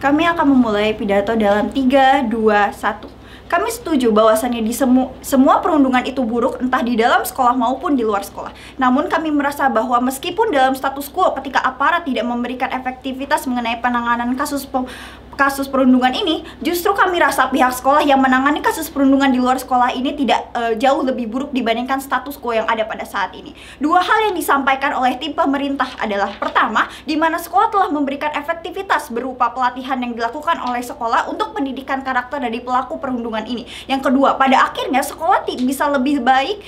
Kami akan memulai pidato dalam 3, 2, 1. Kami setuju bahwasannya di semua perundungan itu buruk, entah di dalam sekolah maupun di luar sekolah. Namun kami merasa bahwa meskipun dalam status quo ketika aparat tidak memberikan efektivitas mengenai penanganan kasus perundungan ini, justru kami rasa pihak sekolah yang menangani kasus perundungan di luar sekolah ini tidak jauh lebih buruk dibandingkan status quo yang ada pada saat ini. Dua hal yang disampaikan oleh tim pemerintah adalah, pertama, di mana sekolah telah memberikan efektivitas berupa pelatihan yang dilakukan oleh sekolah untuk pendidikan karakter dari pelaku perundungan ini. Yang kedua, pada akhirnya sekolah bisa lebih baik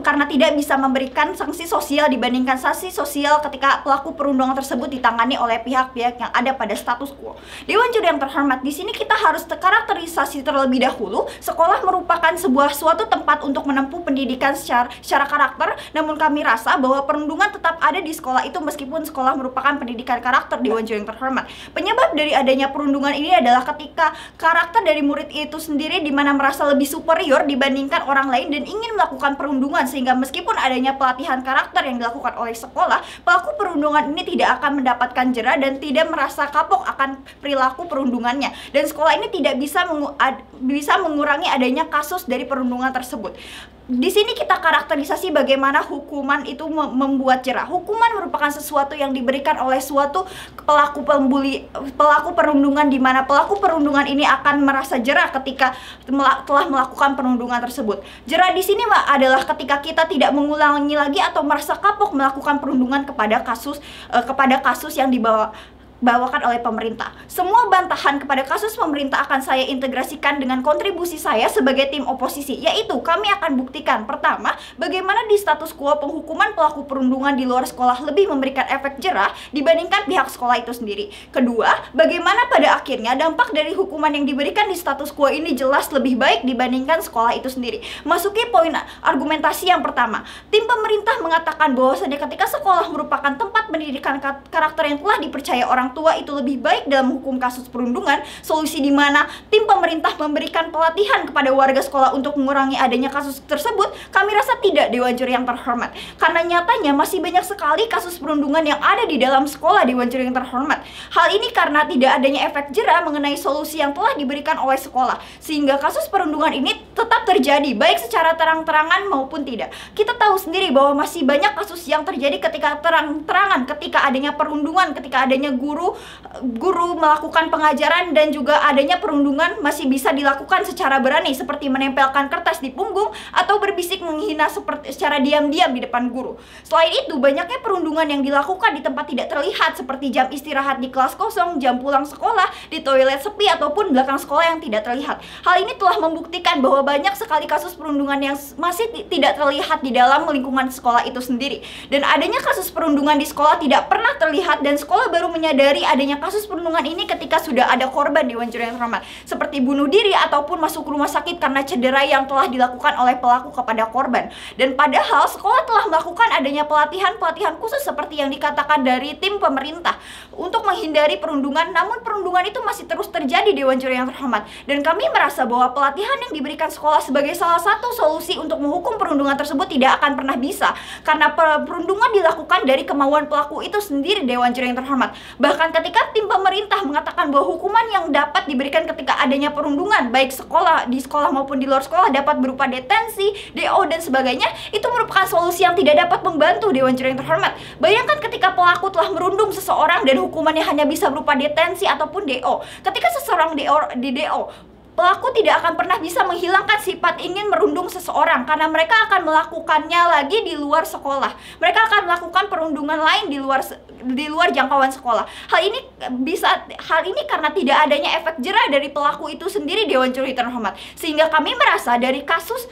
karena tidak bisa memberikan sanksi sosial dibandingkan sanksi sosial ketika pelaku perundungan tersebut ditangani oleh pihak-pihak yang ada pada status quo. Dewan Juri yang terhormat, di sini kita harus karakterisasi terlebih dahulu. Sekolah merupakan suatu tempat untuk menempuh pendidikan secara karakter, namun kami rasa bahwa perundungan tetap ada di sekolah itu meskipun sekolah merupakan pendidikan karakter. Dewan Juri yang terhormat, penyebab dari adanya perundungan ini adalah ketika karakter dari murid itu sendiri di mana merasa lebih superior dibandingkan orang lain dan ingin melakukan perundungan, sehingga meskipun adanya pelatihan karakter yang dilakukan oleh sekolah, pelaku perundungan ini tidak akan mendapatkan jera dan tidak merasa kapok akan perilaku perundungannya, dan sekolah ini tidak bisa mengurangi adanya kasus dari perundungan tersebut. Di sini kita karakterisasi bagaimana hukuman itu membuat jera. Hukuman merupakan sesuatu yang diberikan oleh suatu pelaku perundungan, di mana pelaku perundungan ini akan merasa jera ketika telah melakukan perundungan tersebut. Jera di sini adalah ketika kita tidak mengulangi lagi atau merasa kapok melakukan perundungan kepada kasus yang dibawakan oleh pemerintah. Semua bantahan kepada kasus pemerintah akan saya integrasikan dengan kontribusi saya sebagai tim oposisi, yaitu kami akan buktikan, pertama, bagaimana di status quo penghukuman pelaku perundungan di luar sekolah lebih memberikan efek jerah dibandingkan pihak sekolah itu sendiri. Kedua, bagaimana pada akhirnya dampak dari hukuman yang diberikan di status quo ini jelas lebih baik dibandingkan sekolah itu sendiri. Masuki poin argumentasi yang pertama. Tim pemerintah mengatakan bahwasannya ketika sekolah merupakan tempat pendidikan karakter yang telah dipercaya orang tua itu lebih baik dalam hukum kasus perundungan, solusi di mana tim pemerintah memberikan pelatihan kepada warga sekolah untuk mengurangi adanya kasus tersebut, kami rasa tidak, Dewan Juri yang terhormat. Karena nyatanya masih banyak sekali kasus perundungan yang ada di dalam sekolah, Dewan Juri yang terhormat. Hal ini karena tidak adanya efek jera mengenai solusi yang telah diberikan oleh sekolah, sehingga kasus perundungan ini tetap terjadi, baik secara terang-terangan maupun tidak. Kita tahu sendiri bahwa masih banyak kasus yang terjadi ketika terang-terangan, ketika adanya perundungan, ketika adanya guru melakukan pengajaran, dan juga adanya perundungan masih bisa dilakukan secara berani, seperti menempelkan kertas di punggung atau berbisik menghina secara diam-diam di depan guru. Selain itu, banyaknya perundungan yang dilakukan di tempat tidak terlihat, seperti jam istirahat di kelas kosong, jam pulang sekolah, di toilet sepi, ataupun belakang sekolah yang tidak terlihat. Hal ini telah membuktikan bahwa banyak sekali kasus perundungan yang masih tidak terlihat di dalam lingkungan sekolah itu sendiri. Dan adanya kasus perundungan di sekolah tidak pernah terlihat, dan sekolah baru menyadari adanya kasus perundungan ini ketika sudah ada korban, Dewan Juri yang terhormat, seperti bunuh diri ataupun masuk rumah sakit karena cedera yang telah dilakukan oleh pelaku kepada korban. Dan padahal sekolah telah melakukan adanya pelatihan khusus seperti yang dikatakan dari tim pemerintah untuk menghindari perundungan, namun perundungan itu masih terus terjadi, Dewan Juri yang terhormat. Dan kami merasa bahwa pelatihan yang diberikan sekolah sebagai salah satu solusi untuk menghukum perundungan tersebut tidak akan pernah bisa, karena perundungan dilakukan dari kemauan pelaku itu sendiri, Dewan Juri yang terhormat. Bahkan ketika tim pemerintah mengatakan bahwa hukuman yang dapat diberikan ketika adanya perundungan, baik di sekolah maupun di luar sekolah, dapat berupa detensi, DO, dan sebagainya, itu merupakan solusi yang tidak dapat membantu, Dewan Juri yang terhormat. Bayangkan ketika pelaku telah merundung seseorang dan hukumannya hanya bisa berupa detensi ataupun DO. Ketika seseorang di DO, pelaku tidak akan pernah bisa menghilangkan sifat ingin merundung seseorang, karena mereka akan melakukannya lagi di luar sekolah. Mereka akan melakukan perundungan lain di luar jangkauan sekolah. Hal ini karena tidak adanya efek jera dari pelaku itu sendiri, Dewan Juri terhormat. Sehingga kami merasa dari kasus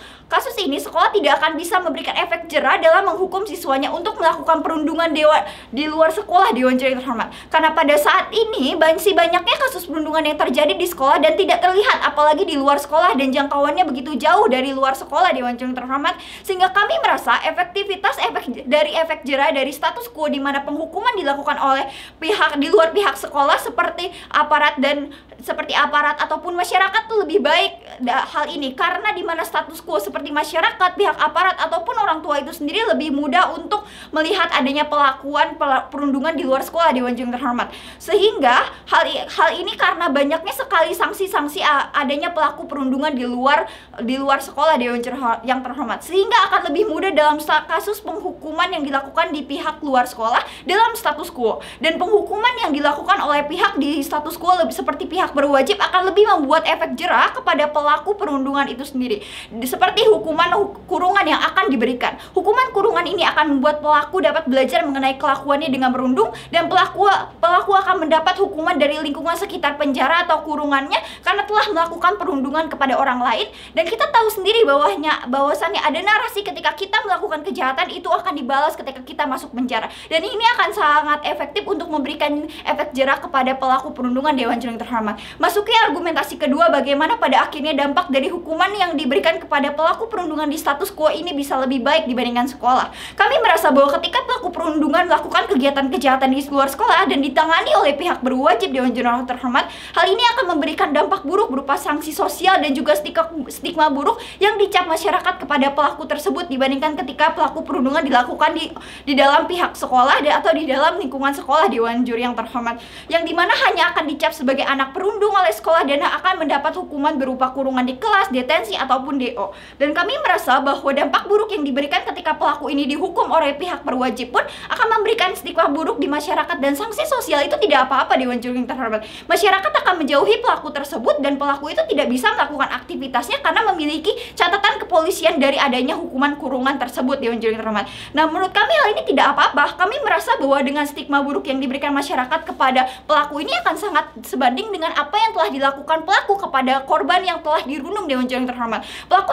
ini sekolah tidak akan bisa memberikan efek jera dalam menghukum siswanya untuk melakukan perundungan di luar sekolah, Dewan Juri terhormat. Karena pada saat ini masih banyaknya kasus perundungan yang terjadi di sekolah dan tidak terlihat, apalagi di luar sekolah, dan jangkauannya begitu jauh dari luar sekolah, Dewan Juri terhormat. Sehingga kami merasa efektivitas efek jera dari status quo di mana penghukuman dilakukan oleh di luar pihak sekolah seperti aparat dan seperti aparat ataupun masyarakat tuh lebih baik hal ini, karena di mana status quo seperti masyarakat, pihak aparat ataupun orang tua itu sendiri lebih mudah untuk melihat adanya perundungan di luar sekolah, Dewan Juri yang terhormat. Sehingga hal ini karena banyaknya sekali sanksi-sanksi adanya pelaku perundungan di luar sekolah, Dewan Juri yang terhormat, sehingga akan lebih mudah dalam kasus penghukuman yang dilakukan di pihak luar sekolah dalam status quo, dan penghukuman yang dilakukan oleh pihak di status quo seperti pihak berwajib akan lebih membuat efek jera kepada pelaku perundungan itu sendiri. Seperti hukuman kurungan yang akan diberikan. Hukuman kurungan ini akan membuat pelaku dapat belajar mengenai kelakuannya dengan berundung, dan pelaku akan mendapat hukuman dari lingkungan sekitar penjara atau kurungannya karena telah melakukan perundungan kepada orang lain. Dan kita tahu sendiri bahwasannya ada narasi ketika kita melakukan kejahatan itu akan dibalas ketika kita masuk penjara, dan ini akan sangat efektif untuk memberikan efek jera kepada pelaku perundungan, Dewan Juri yang terhormat. Masuki argumentasi kedua, bagaimana pada akhirnya dampak dari hukuman yang diberikan kepada pelaku perundungan di status quo ini bisa lebih baik dibandingkan sekolah. Kami merasa bahwa ketika pelaku perundungan melakukan kegiatan kejahatan di luar sekolah dan ditangani oleh pihak berwajib, Dewan Juri yang terhormat, hal ini akan memberikan dampak buruk berupa sanksi sosial dan juga stigma buruk yang dicap masyarakat kepada pelaku tersebut dibandingkan ketika pelaku perundungan dilakukan di dalam pihak sekolah atau di dalam lingkungan sekolah, Dewan Juri yang terhormat, yang dimana hanya akan dicap sebagai anak perundung oleh sekolah dan akan mendapat hukuman berupa kurungan di kelas, detensi, ataupun DO. Dan kami merasa bahwa dampak buruk yang diberikan ketika pelaku ini dihukum oleh pihak berwajib pun akan memberikan stigma buruk di masyarakat, dan sanksi sosial itu tidak apa-apa, Dewan Juri yang terhormat. Masyarakat akan menjauhi pelaku tersebut dan pelaku itu tidak bisa melakukan aktivitasnya karena memiliki catatan kepolisian dari adanya hukuman kurungan tersebut, Dewan Juri yang terhormat. Nah, menurut kami hal ini tidak apa-apa. Kami merasa bahwa dengan stigma buruk yang diberikan masyarakat kepada pelaku ini akan sangat sebanding dengan apa yang telah dilakukan pelaku kepada korban yang telah dirundung, Dewan Juri yang terhormat. Pelaku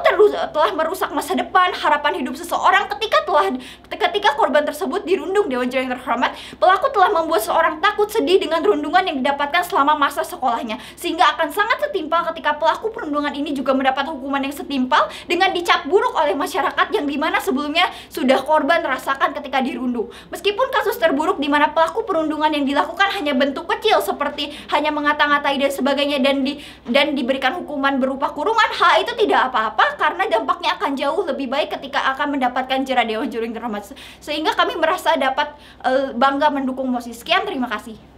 telah merusak masa depan, harapan hidup seseorang ketika korban tersebut dirundung, Dewan Juri yang terhormat. Pelaku telah membuat seorang takut sedih dengan rundungan yang didapatkan selama masa sekolahnya, sehingga akan sangat setimpal ketika pelaku perundungan ini juga mendapat hukuman yang setimpal dengan dicap buruk oleh masyarakat yang dimana sebelumnya sudah korban rasakan ketika dirundung. Meskipun kasus terburuk di mana pelaku perundungan yang dilakukan hanya bentuk kecil seperti hanya mengata-ngatai dan sebagainya dan diberikan hukuman berupa kurungan, hal itu tidak apa-apa karena dampaknya akan jauh lebih baik ketika akan mendapatkan jera, Dewan Juri yang terhormat. Sehingga kami merasa dapat bangga mendukung mosi. Sekian, terima kasih.